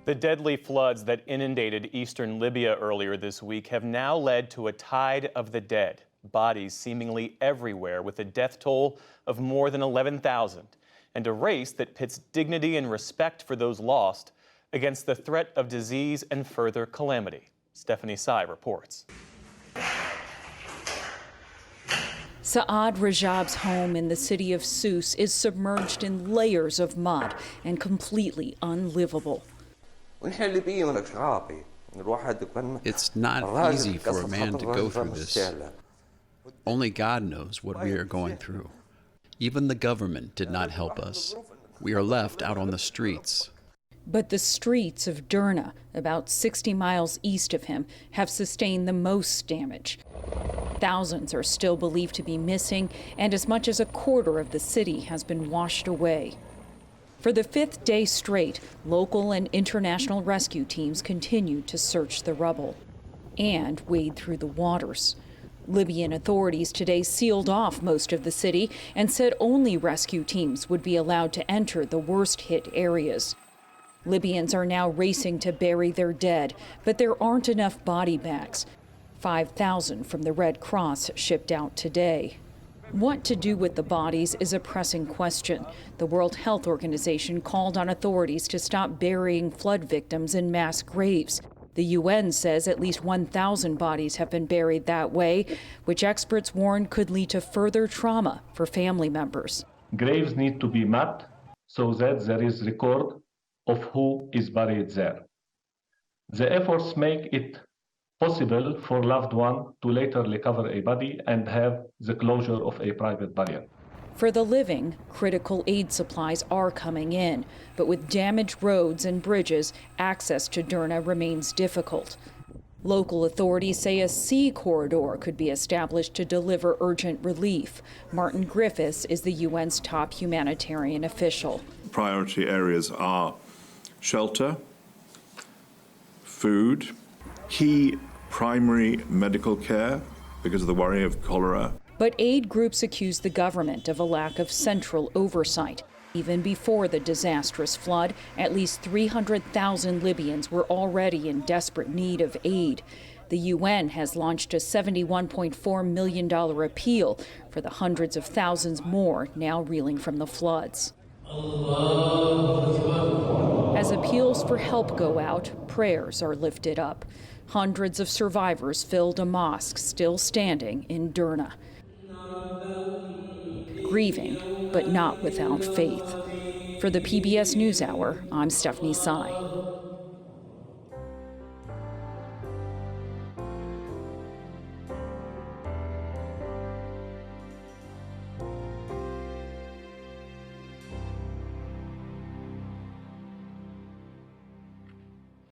The deadly floods that inundated eastern Libya earlier this week have now led to a tide of the dead, bodies seemingly everywhere, with a death toll of more than 11,000, and a race that pits dignity and respect for those lost against the threat of disease and further calamity. Stephanie Sy reports. Saad Rajab's home in the city of Sousse is submerged in layers of mud and completely unlivable. It's not easy for a man to go through this. Only God knows what we are going through. Even the government did not help us. We are left out on the streets. But the streets of Derna, about 60 miles east of him, have sustained the most damage. Thousands are still believed to be missing, and as much as a quarter of the city has been washed away. For the fifth day straight, local and international rescue teams continue to search the rubble and wade through the waters. Libyan authorities today sealed off most of the city and said only rescue teams would be allowed to enter the worst-hit areas. Libyans are now racing to bury their dead, but there aren't enough body bags. 5,000 from the Red Cross shipped out today. What to do with the bodies is a pressing question. The World Health Organization called on authorities to stop burying flood victims in mass graves. The UN says at least 1,000 bodies have been buried that way, which experts warn could lead to further trauma for family members. Graves need to be mapped so that there is record of who is buried there. The efforts make it possible for loved one to later recover a body and have the closure of a private burial. For the living, critical aid supplies are coming in, but with damaged roads and bridges, access to Derna remains difficult. Local authorities say a sea corridor could be established to deliver urgent relief. Martin Griffiths is the UN's top humanitarian official. Priority areas are shelter, food, key primary medical care because of the worry of cholera. But aid groups accuse the government of a lack of central oversight. Even before the disastrous flood, at least 300,000 Libyans were already in desperate need of aid. The UN has launched a $71.4 million appeal for the hundreds of thousands more now reeling from the floods. As appeals for help go out, prayers are lifted up. Hundreds of survivors filled a mosque still standing in Derna. Grieving, but not without faith. For the PBS NewsHour, I'm Stephanie Sy.